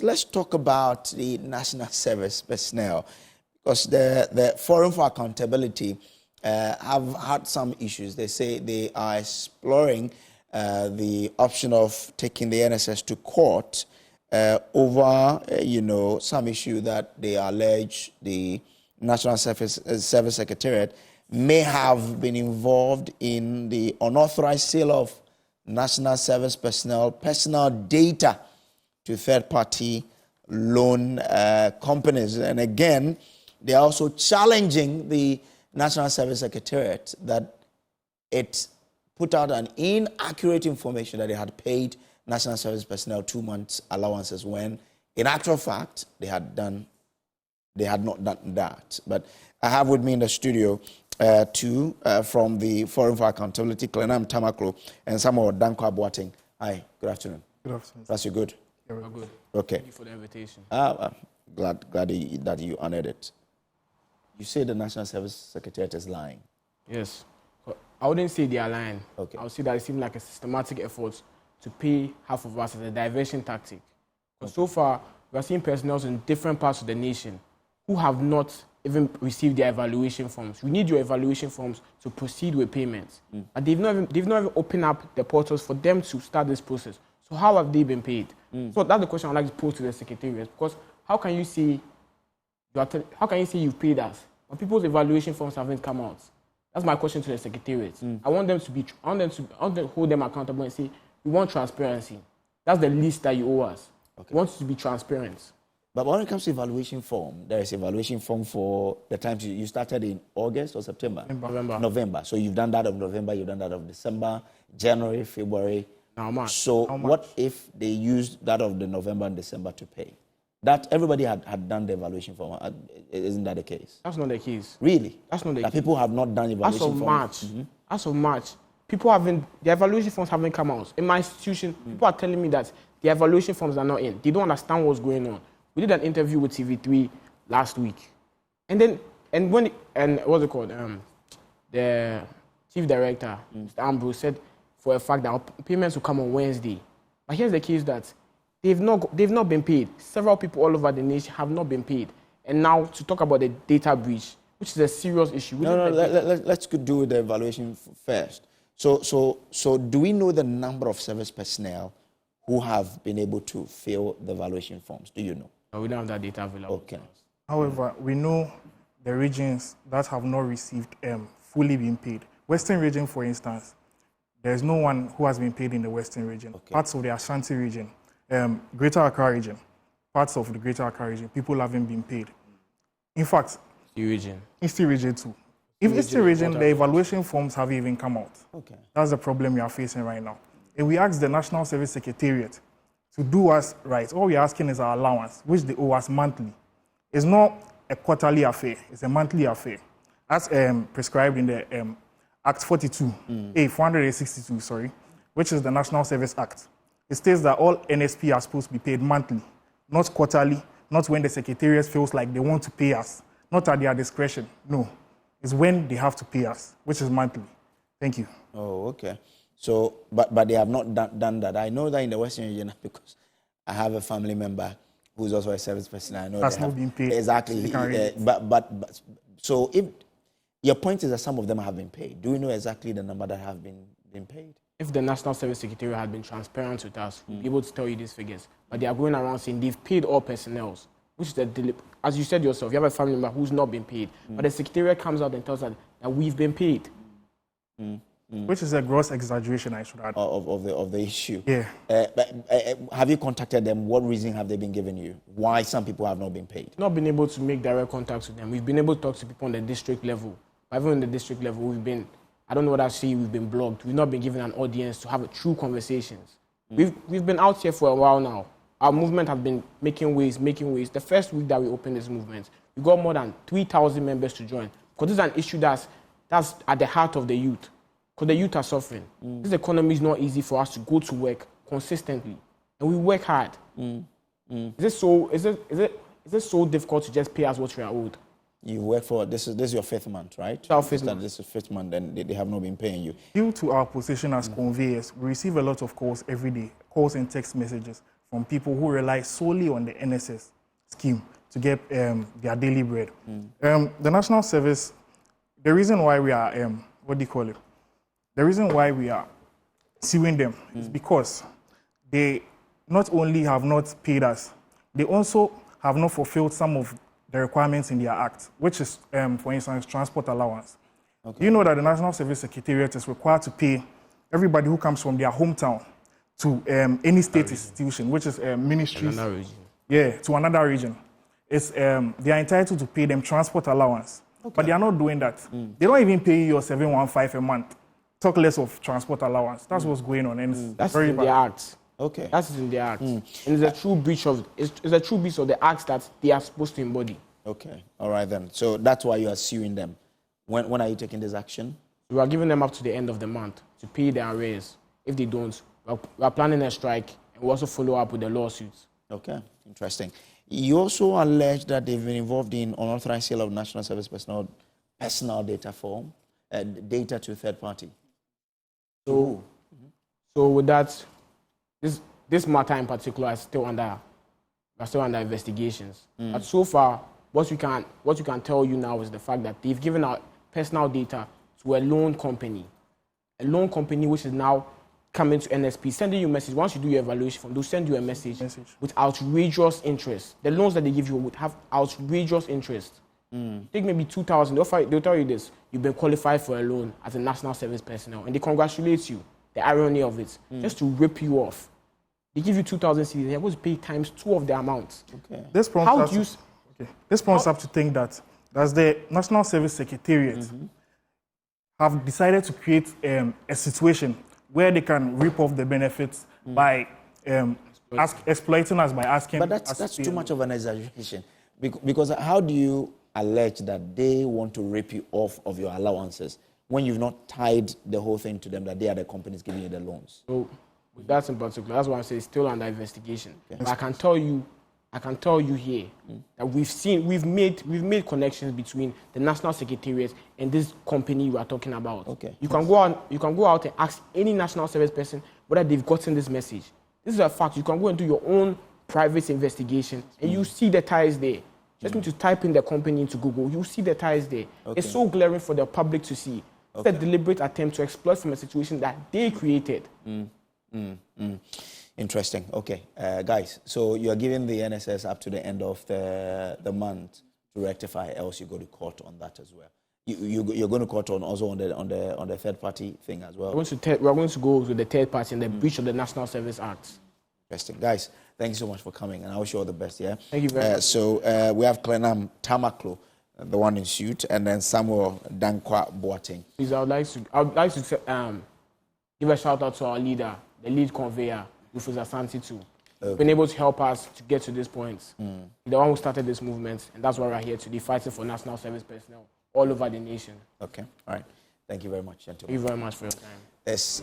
let's talk about the national service personnel, because the Forum for Accountability have had some issues. They say they are exploring the option of taking the NSS to court over, some issue that they allege the National Service Secretariat may have been involved in the unauthorized sale of national service personal data to third-party loan companies. And again, they are also challenging the National Service Secretariat that it put out an inaccurate information that they had paid national service personnel 2 months allowances when, in actual fact, they had not done that. But I have with me in the studio two from the Forum for Accountability, Klenam Tamaklo and Samuel Danko Boateng. Hi, good afternoon. Good afternoon. That's you good? Yeah, we're good. Okay. Thank you for the invitation. Glad that you honored it. You say the National Service Secretariat is lying. Yes. I wouldn't say they are lying. Okay. I would say that it seems like a systematic effort to pay half of us as a diversion tactic. But so far, we are seeing personnel in different parts of the nation who have not even received their evaluation forms. We need your evaluation forms to proceed with payments. And they've not even opened up the portals for them to start this process. So how have they been paid? So that's the question I'd like to pose to the Secretariat, because how can you say you've paid us, but people's evaluation forms haven't come out? That's my question to the Secretariat. I want them to hold them accountable and say, we want transparency. That's the least that you owe us. Okay. We want you to be transparent. But when it comes to evaluation form, there is evaluation form for the time you started in August or September? November. So you've done that of November, you've done that of December, January, February. Now March. So what if they used that of the November and December to pay? That everybody had done the evaluation form. Isn't that the case? That's not the case. Really? That's not the case. People have not done evaluation forms. As of March, the evaluation forms haven't come out. In my institution, people are telling me that the evaluation forms are not in. They don't understand what's going on. We did an interview with TV3 last week. And what's it called? The chief director, Mr. Ambrose, said for a fact that payments will come on Wednesday. But here's the case that they've not been paid. Several people all over the nation have not been paid. And now to talk about the data breach, which is a serious issue. Let's do the evaluation first. So do we know the number of service personnel who have been able to fill the evaluation forms? Do you know? No, we don't have that data available. Okay. However, we know the regions that have not received fully been paid. Western region, for instance, there's no one who has been paid in the Western region. Okay. Parts of the Ashanti region, Greater Accra region, parts of the Greater Accra region, people haven't been paid. In fact, Eastern region too. If Eastern region, the evaluation forms haven't even come out. Okay. That's the problem we are facing right now. If we ask the National Service Secretariat to do us right, all we're asking is our allowance, which they owe us monthly. It's not a quarterly affair, it's a monthly affair. As prescribed in the Act 462, which is the National Service Act. It states that all NSP are supposed to be paid monthly, not quarterly, not when the Secretariat feels like they want to pay us, not at their discretion. No, it's when they have to pay us, which is monthly. Thank you. Oh, okay. So, but they have not done that. I know that in the Western region because I have a family member who's also a service person. I know that's not being paid. Exactly. But so if your point is that some of them have been paid, do we know exactly the number that have been paid? If the National Service Secretariat had been transparent with us, we'd be able to tell you these figures. But they are going around saying they've paid all personnel, which is as you said yourself, you have a family member who's not been paid. But the Secretariat comes out and tells us that we've been paid. Which is a gross exaggeration, I should add. Of the issue. Yeah. Have you contacted them? What reason have they been giving you? Why some people have not been paid? Not been able to make direct contacts with them. We've been able to talk to people on the district level. But even on the district level, I don't know what I say, we've been blocked. We've not been given an audience to have true conversations. We've been out here for a while now. Our movement has been making waves. The first week that we opened this movement, we got more than 3,000 members to join. Because this is an issue that's at the heart of the youth. Because the youth are suffering. This economy is not easy for us to go to work consistently. And we work hard. Is it so difficult to just pay us what we are owed? You work for, this is your fifth month, right? This is fifth month, and they have not been paying you. Due to our position as conveyors, we receive a lot of calls every day, calls and text messages from people who rely solely on the NSS scheme to get their daily bread. The National Service, the reason why we are, the reason why we are suing them is because they not only have not paid us, they also have not fulfilled some of the requirements in their act, which is, for instance, transport allowance. Okay. You know that the National Service Secretariat is required to pay everybody who comes from their hometown to any state institution, which is ministries. Another region. Yeah, to another region. It's, they are entitled to pay them transport allowance, but they are not doing that. They don't even pay you your 715 a month. Talk less of transport allowance. That's what's going on, and that's very in bad. the act. Okay. That's in the act, and it's a true breach of the acts that they are supposed to embody. Okay. All right then. So that's why you are suing them. When are you taking this action? We are giving them up to the end of the month to pay their arrears. If they don't, we are planning a strike, and we also follow up with the lawsuits. Okay. Interesting. You also allege that they've been involved in unauthorized sale of national service personal data form, data to third party. So with that, this matter in particular is still under investigations. But so far, what we can tell you now is the fact that they've given out personal data to a loan company which is now coming to NSP, sending you a message. Once you do your evaluation form, they'll send you a message with outrageous interest. The loans that they give you would have outrageous interest. Take maybe 2,000. They'll tell you this: you've been qualified for a loan as a national service personnel, and they congratulate you. The irony of it, just to rip you off. They give you 2,000 cedis, you're supposed to pay times 2 of the amount. Okay. This prompts us to think that as the National Service Secretariat have decided to create a situation where they can rip off the benefits by exploiting us by asking. But that's too much of an exaggeration, because how do you allege that they want to rip you off of your allowances when you've not tied the whole thing to them that they are the companies giving you the loans? So with that in particular, that's why I say it's still under investigation. Okay. But I can tell you here that we've made connections between the National Secretariat and this company we are talking about. Okay. You can go out and ask any national service person whether they've gotten this message. This is a fact. You can go and do your own private investigation and you see the ties there. Just need to type in the company into Google. You see the ties there. Okay. It's so glaring for the public to see. It's a deliberate attempt to exploit from a situation that they created. Interesting. Okay, guys. So you are giving the NSS up to the end of the month to rectify, else you go to court on that as well. You're going to court on the third party thing as well. We're going to go with the third party and the breach of the National Service Act. Interesting, guys. Thank you so much for coming, and I wish you all the best. Yeah. Thank you very much. So we have Clenam Tamaklo, the one in suit, and then Samuel Dankwa Boateng. Please, I would like to give a shout out to our leader, the lead conveyor, Rufus Asante too. Okay. Been able to help us to get to this point. The one who started this movement, and that's why we're here today, fighting for national service personnel all over the nation. Okay, all right. Thank you very much, gentlemen. Thank you very much for your time. Yes.